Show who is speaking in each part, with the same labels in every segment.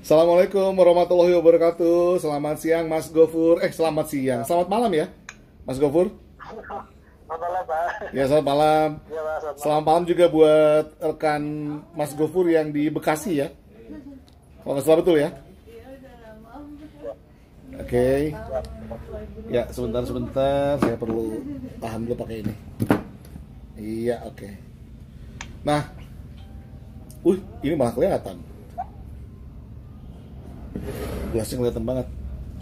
Speaker 1: Assalamualaikum warahmatullahi wabarakatuh. Selamat siang Mas Gofur. Selamat siang. Selamat malam ya, Mas Gofur.
Speaker 2: Selamat malam, Pak.
Speaker 1: Ya, selamat malam.
Speaker 2: Iya, Pak, selamat
Speaker 1: Selamat malam juga buat rekan Mas Gofur yang di Bekasi ya. Kalau nggak salah betul ya. Oke. Ya, sebentar. Saya perlu paham dulu pakai ini. Iya, oke. Nah, ini malah kelihatan. Gelasnya kelihatan banget.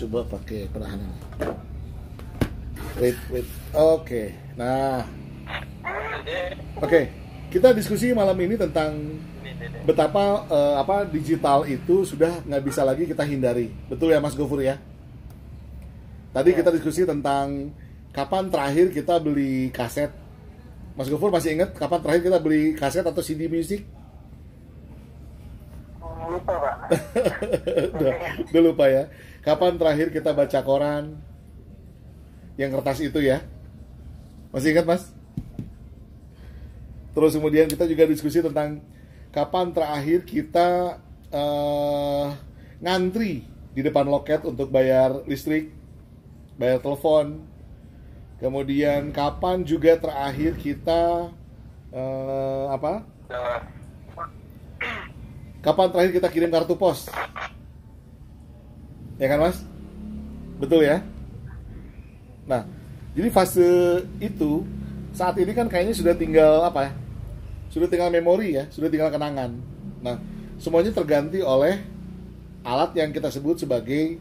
Speaker 1: Coba pakai penahanan. Wait. Oke. Nah. Oke. Kita diskusi malam ini tentang betapa digital itu sudah nggak bisa lagi kita hindari. Betul ya Mas Gofur ya? Tadi kita diskusi tentang kapan terakhir kita beli kaset. Mas Gofur masih ingat kapan terakhir kita beli kaset atau CD music?
Speaker 2: lupa, Pak.
Speaker 1: Udah lupa ya. Kapan terakhir kita baca koran yang kertas itu ya? Masih ingat Mas? Terus kemudian kita juga diskusi tentang kapan terakhir kita ngantri di depan loket untuk bayar listrik, bayar telepon. Kemudian kapan juga terakhir kita kapan terakhir kita kirim kartu pos? Ya kan Mas? Betul ya? Nah, jadi fase itu saat ini kan kayaknya sudah tinggal sudah tinggal memori ya, sudah tinggal kenangan. Nah, semuanya terganti oleh alat yang kita sebut sebagai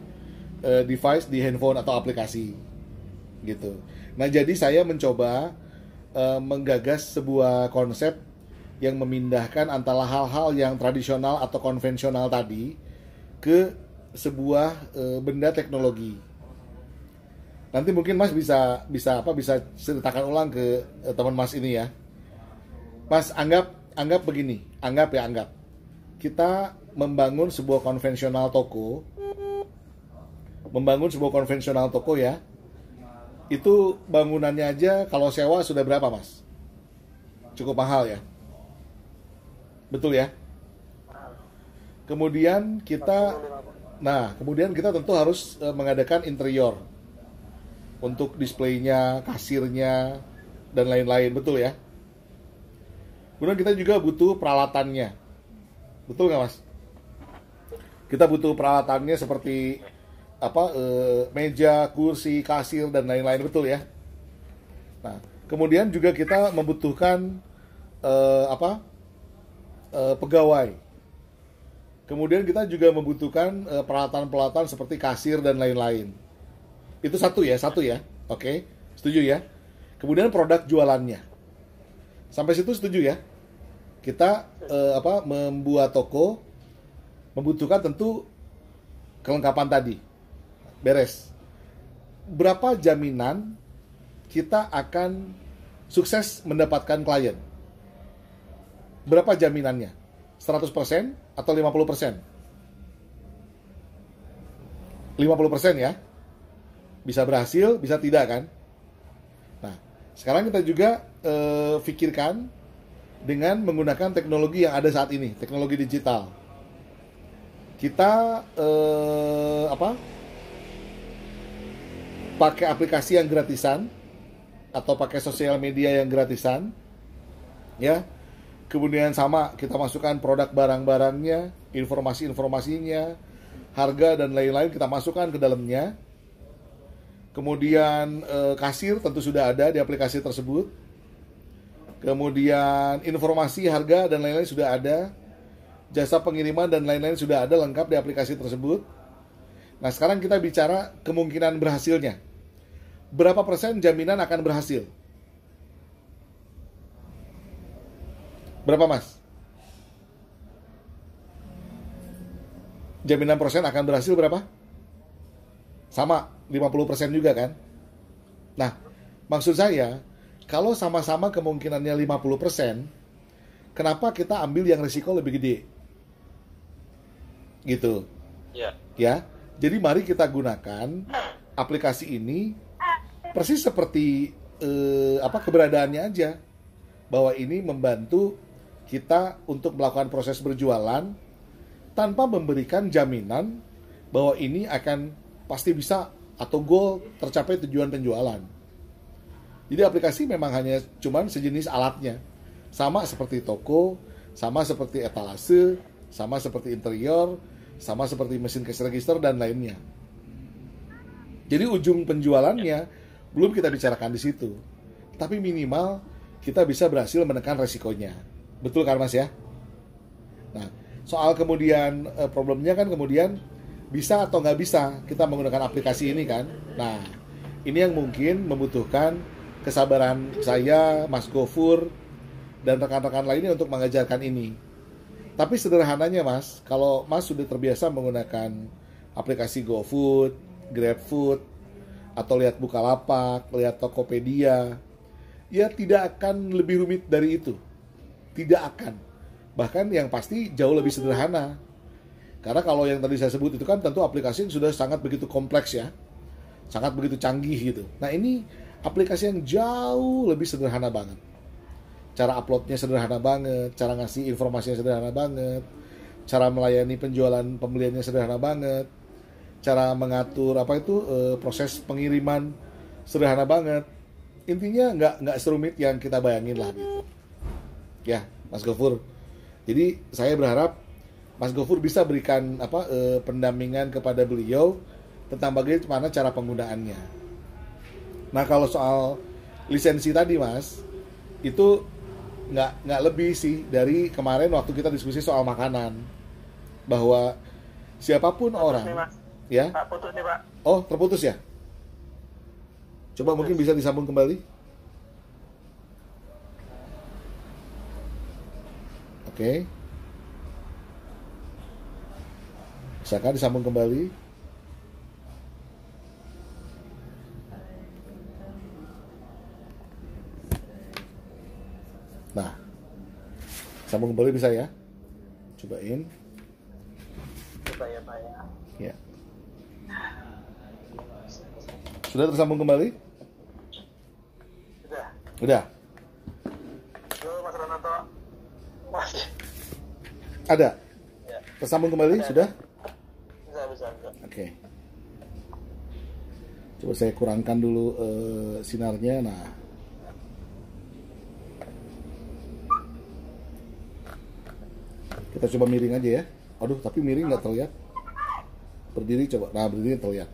Speaker 1: device di handphone atau aplikasi gitu. Nah, jadi saya mencoba menggagas sebuah konsep yang memindahkan antara hal-hal yang tradisional atau konvensional tadi ke sebuah benda teknologi. Nanti mungkin Mas bisa ceritakan ulang ke teman Mas ini ya. Mas anggap begini, anggap kita membangun sebuah konvensional toko ya. Itu bangunannya aja kalau sewa sudah berapa Mas? Cukup mahal ya. Betul ya? Kemudian kita tentu harus mengadakan interior untuk displaynya, kasirnya, dan lain-lain, betul ya? Kemudian kita juga butuh peralatannya, betul nggak Mas? Kita butuh peralatannya seperti meja, kursi, kasir, dan lain-lain, betul ya? Nah, kemudian juga kita membutuhkan pegawai. Kemudian kita juga membutuhkan peralatan-peralatan seperti kasir dan lain-lain. Itu satu ya. Oke, setuju ya. Kemudian produk jualannya. Sampai situ setuju ya. Kita membuat toko membutuhkan tentu kelengkapan tadi. Beres. Berapa jaminan kita akan sukses mendapatkan klien? Berapa jaminannya? 100% atau 50%? 50% ya. Bisa berhasil, bisa tidak kan? Nah, sekarang kita juga pikirkan dengan menggunakan teknologi yang ada saat ini, teknologi digital. Kita pakai aplikasi yang gratisan atau pakai sosial media yang gratisan, ya. Kemudian sama kita masukkan produk barang-barangnya, informasi-informasinya, harga dan lain-lain kita masukkan ke dalamnya. Kemudian kasir tentu sudah ada di aplikasi tersebut. Kemudian informasi harga dan lain-lain sudah ada. Jasa pengiriman dan lain-lain sudah ada lengkap di aplikasi tersebut. Nah, sekarang kita bicara kemungkinan berhasilnya. Berapa persen jaminan akan berhasil? Berapa Mas? Jaminan persen akan berhasil berapa? Sama, 50% juga kan? Nah, maksud saya, kalau sama-sama kemungkinannya 50%, kenapa kita ambil yang risiko lebih gede? Gitu. Ya. Jadi mari kita gunakan aplikasi ini persis seperti keberadaannya aja. Bahwa ini membantu kita untuk melakukan proses berjualan tanpa memberikan jaminan bahwa ini akan pasti bisa atau goal tercapai tujuan penjualan. Jadi aplikasi memang hanya cuman sejenis alatnya. Sama seperti toko, sama seperti etalase, sama seperti interior, sama seperti mesin cash register dan lainnya. Jadi ujung penjualannya belum kita bicarakan di situ. Tapi minimal kita bisa berhasil menekan resikonya. Betul kan Mas ya? Nah, soal kemudian problemnya kan kemudian bisa atau nggak bisa kita menggunakan aplikasi ini kan. Nah, ini yang mungkin membutuhkan kesabaran saya, Mas Gofur, dan rekan-rekan lainnya untuk mengajarkan ini. Tapi sederhananya Mas, kalau Mas sudah terbiasa menggunakan aplikasi GoFood, GrabFood, atau lihat Bukalapak, lihat Tokopedia, ya tidak akan lebih rumit dari itu. Tidak akan. Bahkan yang pasti jauh lebih sederhana. Karena kalau yang tadi saya sebut itu kan tentu aplikasi yang sudah sangat begitu kompleks ya. Sangat begitu canggih gitu. Nah ini aplikasi yang jauh lebih sederhana banget. Cara uploadnya sederhana banget, cara ngasih informasinya sederhana banget, cara melayani penjualan pembeliannya sederhana banget, cara mengatur proses pengiriman sederhana banget. Intinya nggak serumit yang kita bayangin lah gitu. Ya, Mas Gofur. Jadi saya berharap Mas Gofur bisa berikan pendampingan kepada beliau tentang bagaimana cara penggunaannya. Nah kalau soal lisensi tadi Mas, itu nggak lebih sih dari kemarin waktu kita diskusi soal makanan, bahwa siapapun orang
Speaker 2: nih, Mas.
Speaker 1: Ya.
Speaker 2: Pak, putus nih Pak.
Speaker 1: Oh terputus ya? Coba mungkin bisa disambung kembali. Oke. Bisakah disambung kembali? Nah, sambung kembali bisa ya? Cobain.
Speaker 2: Coba ya Pak ya.
Speaker 1: Ya. Sudah tersambung kembali?
Speaker 2: Sudah.
Speaker 1: Udah.
Speaker 2: Halo Mas Renato. Masih.
Speaker 1: Ada.
Speaker 2: Ya.
Speaker 1: Tersambung kembali
Speaker 2: Ada.
Speaker 1: sudah?
Speaker 2: Bisa.
Speaker 1: Oke. Coba saya kurangkan dulu sinarnya. Nah. Kita coba miring aja ya. Aduh, tapi miring nggak terlihat. Berdiri coba. Nah, berdiri terlihat.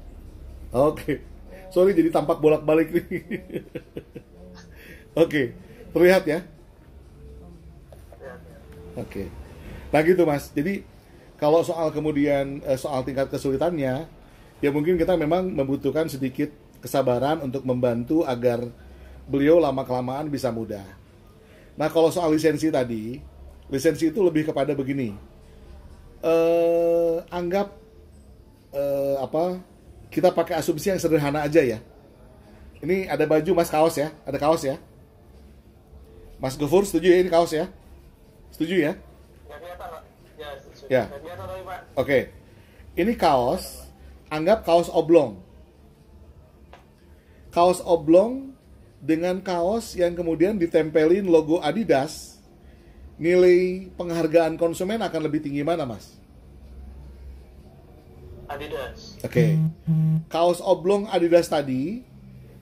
Speaker 1: Oke. Sorry, jadi tampak bolak-balik nih. Oke. Terlihat ya? Oke. Nah gitu Mas. Jadi kalau soal kemudian soal tingkat kesulitannya, ya mungkin kita memang membutuhkan sedikit kesabaran untuk membantu agar beliau lama-kelamaan bisa mudah. Nah kalau soal lisensi tadi, lisensi itu lebih kepada begini. Anggap kita pakai asumsi yang sederhana aja ya. Ini ada baju Mas, kaos ya, ada kaos ya. Mas Gofur setuju ya ini kaos ya? Setuju ya?
Speaker 2: Nggak kelihatan Pak.
Speaker 1: Ya.
Speaker 2: Nggak kelihatan tapi Pak.
Speaker 1: Oke. Ini kaos, anggap kaos oblong. Kaos oblong dengan kaos yang kemudian ditempelin logo Adidas, nilai penghargaan konsumen akan lebih tinggi mana, Mas?
Speaker 2: Adidas.
Speaker 1: Oke. Kaos oblong Adidas tadi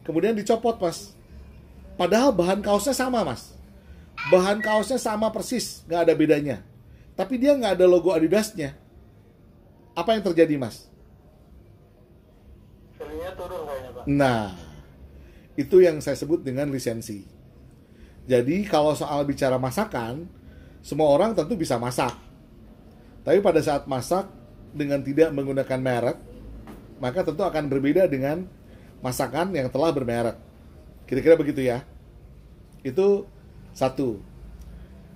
Speaker 1: kemudian dicopot, Mas. Padahal bahan kaosnya sama, Mas. Bahan kaosnya sama persis, nggak ada bedanya. Tapi dia nggak ada logo Adidasnya. Apa yang terjadi, Mas?
Speaker 2: Value-nya turun kayaknya Pak.
Speaker 1: Nah, itu yang saya sebut dengan lisensi. Jadi kalau soal bicara masakan, semua orang tentu bisa masak. Tapi pada saat masak dengan tidak menggunakan merek, maka tentu akan berbeda dengan masakan yang telah bermerek. Kira-kira begitu ya. Itu satu.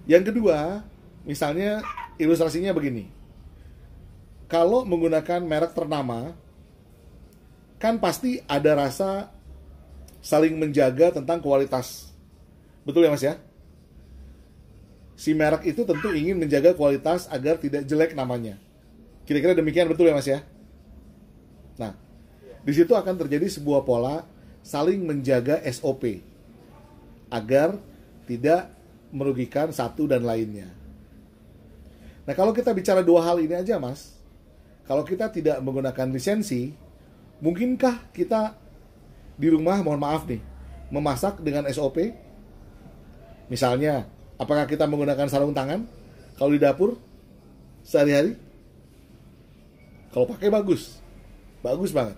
Speaker 1: Yang kedua, misalnya ilustrasinya begini. Kalau menggunakan merek ternama, kan pasti ada rasa saling menjaga tentang kualitas. Betul ya Mas ya? Si merek itu tentu ingin menjaga kualitas agar tidak jelek namanya. Kira-kira demikian, betul ya Mas ya? Nah, di situ akan terjadi sebuah pola saling menjaga SOP agar tidak merugikan satu dan lainnya. Nah, Nah, kalau kita bicara dua hal ini aja, Mas, kalau kita tidak menggunakan lisensi, mungkinkah kita di rumah, mohon maaf nih, memasak dengan SOP? Misalnya, apakah kita menggunakan sarung tangan kalau di dapur sehari-hari? Kalau pakai bagus, bagus banget.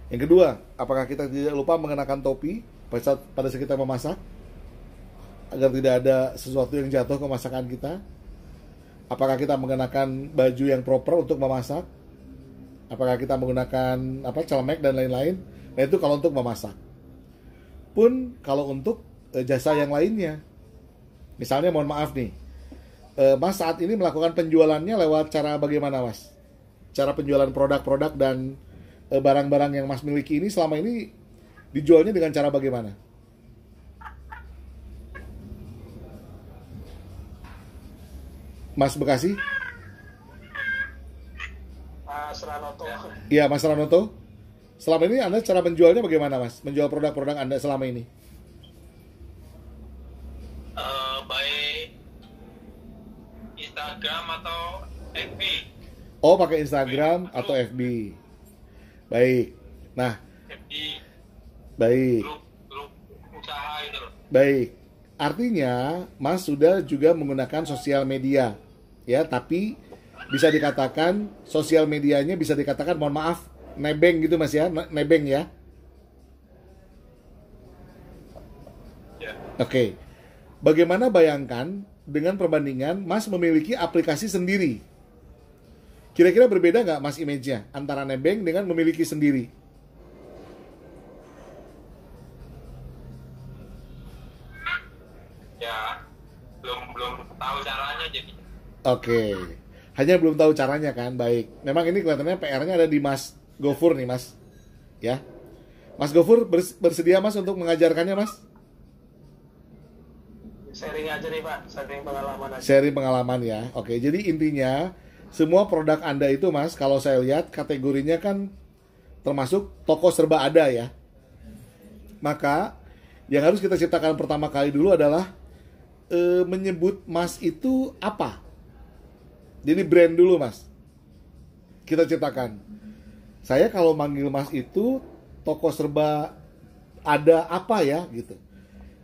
Speaker 1: Yang kedua, apakah kita tidak lupa mengenakan topi pada saat kita memasak, agar tidak ada sesuatu yang jatuh ke masakan kita? Apakah kita mengenakan baju yang proper untuk memasak? Apakah kita menggunakan celemek dan lain-lain? Nah, itu kalau untuk memasak. Pun kalau untuk jasa yang lainnya, misalnya mohon maaf nih, Mas saat ini melakukan penjualannya lewat cara bagaimana, Mas? Cara penjualan produk-produk dan barang-barang yang Mas miliki ini selama ini dijualnya dengan cara bagaimana? Mas Bekasi?
Speaker 2: Mas Ranoto.
Speaker 1: Iya, Mas Ranoto. Selama ini Anda cara menjualnya bagaimana, Mas? Menjual produk-produk Anda selama ini?
Speaker 2: Baik Instagram atau FB.
Speaker 1: Oh, pakai Instagram atau FB. Baik. Nah,
Speaker 2: FB
Speaker 1: baik.
Speaker 2: grup usaha itu loh.
Speaker 1: Baik. Artinya, Mas sudah juga menggunakan sosial media. Ya, tapi bisa dikatakan sosial medianya bisa dikatakan, mohon maaf, nebeng gitu, Mas ya. Nebeng ya.
Speaker 2: Ya.
Speaker 1: Oke. Bagaimana bayangkan dengan perbandingan Mas memiliki aplikasi sendiri? Kira-kira berbeda nggak, Mas, image-nya antara nebeng dengan memiliki sendiri?
Speaker 2: Ya, belum tahu caranya jadi.
Speaker 1: Oke. Hanya belum tahu caranya kan? Baik. Memang ini kelihatannya PR-nya ada di Mas Gofur nih, Mas. Ya. Mas Gofur bersedia, Mas, untuk mengajarkannya, Mas?
Speaker 2: Sharing aja nih, Pak. Sharing pengalaman aja.
Speaker 1: Sharing pengalaman ya. Oke, jadi intinya semua produk Anda itu, Mas, kalau saya lihat kategorinya kan termasuk toko serba ada ya. Maka yang harus kita ciptakan pertama kali dulu adalah menyebut Mas itu apa. Jadi brand dulu, Mas. Kita ciptakan. Saya kalau manggil Mas itu toko serba ada apa ya gitu.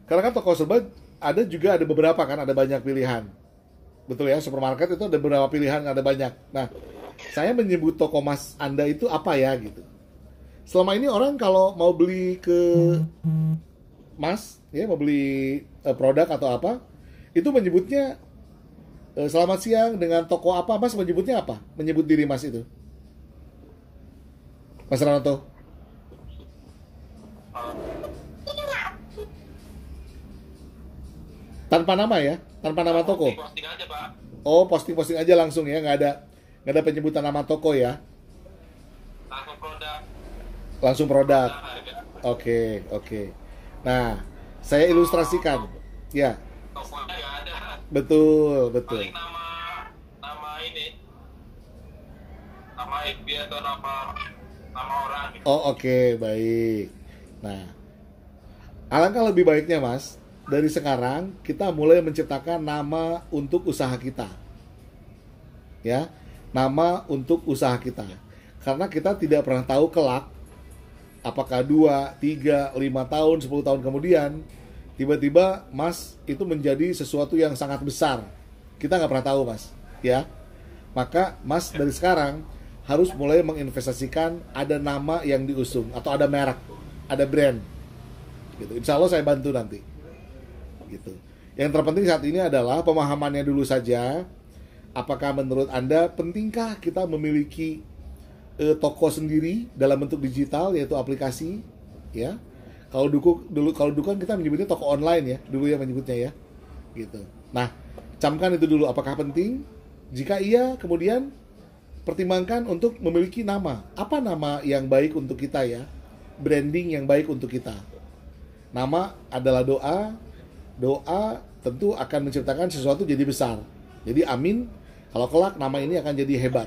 Speaker 1: Karena kan toko serba ada juga ada beberapa kan, ada banyak pilihan. Betul ya, supermarket itu ada beberapa pilihan, ada banyak. Nah, saya menyebut toko Mas Anda itu apa ya gitu. Selama ini orang kalau mau beli ke Mas, ya mau beli produk atau apa, itu menyebutnya selamat siang dengan toko apa, Mas menyebutnya apa? Menyebut diri Mas itu. Mas Ranoto. Tanpa nama ya, tanpa nama toko.
Speaker 2: Posting aja, Pak.
Speaker 1: Oh, posting aja langsung ya, nggak ada penyebutan nama toko ya.
Speaker 2: Langsung produk.
Speaker 1: Langsung produk.
Speaker 2: Harga.
Speaker 1: Oke. Nah, saya ilustrasikan. Ya,
Speaker 2: Tokonya nggak ada.
Speaker 1: betul.
Speaker 2: Paling nama ini. Nama FB atau nama orang gitu.
Speaker 1: Oh, oke, baik. Nah, alangkah lebih baiknya, Mas, dari sekarang kita mulai menciptakan nama untuk usaha kita. Ya, nama untuk usaha kita. Karena kita tidak pernah tahu kelak apakah 2, 3, 5 tahun, 10 tahun kemudian tiba-tiba Mas itu menjadi sesuatu yang sangat besar. Kita nggak pernah tahu, Mas. Ya, maka Mas dari sekarang harus mulai menginvestasikan ada nama yang diusung atau ada merek, ada brand. Gitu. Insya Allah saya bantu nanti. Gitu. Yang terpenting saat ini adalah pemahamannya dulu saja. Apakah menurut Anda pentingkah kita memiliki toko sendiri dalam bentuk digital, yaitu aplikasi, ya? Kalau dulu kan kita menyebutnya toko online ya, dulu ya menyebutnya ya, gitu. Nah, camkan itu dulu. Apakah penting? Jika iya, kemudian pertimbangkan untuk memiliki nama. Apa nama yang baik untuk kita ya? Branding yang baik untuk kita. Nama adalah doa. Doa tentu akan menciptakan sesuatu jadi besar. Jadi amin, kalau kelak nama ini akan jadi hebat.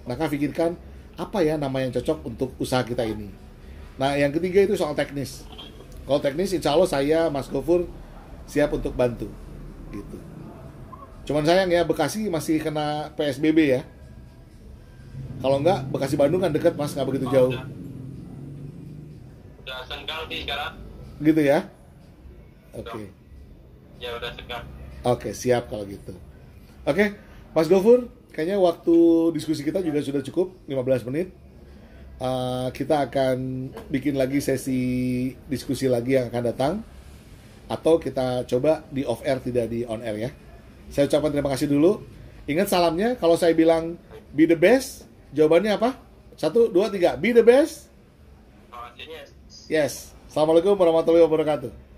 Speaker 1: Maka pikirkan, apa ya nama yang cocok untuk usaha kita ini. Nah, yang ketiga itu soal teknis. Kalau teknis, insya Allah saya, Mas Gofur, siap untuk bantu. Gitu. Cuman sayang ya, Bekasi masih kena PSBB ya. Kalau enggak, Bekasi Bandung kan dekat mas, nggak begitu jauh.
Speaker 2: Udah senggang sih sekarang.
Speaker 1: Gitu ya? Oke.
Speaker 2: Ya udah senggang.
Speaker 1: Oke, siap kalau gitu. Oke, Mas Gofur, kayaknya waktu diskusi kita juga sudah cukup, 15 menit. Kita akan bikin lagi sesi diskusi lagi yang akan datang. Atau kita coba di off air, tidak di on air ya. Saya ucapkan terima kasih dulu. Ingat salamnya, kalau saya bilang be the best, jawabannya apa? 1, 2, 3, be the best.
Speaker 2: Terima kasih.
Speaker 1: Yes. Assalamualaikum warahmatullahi wabarakatuh.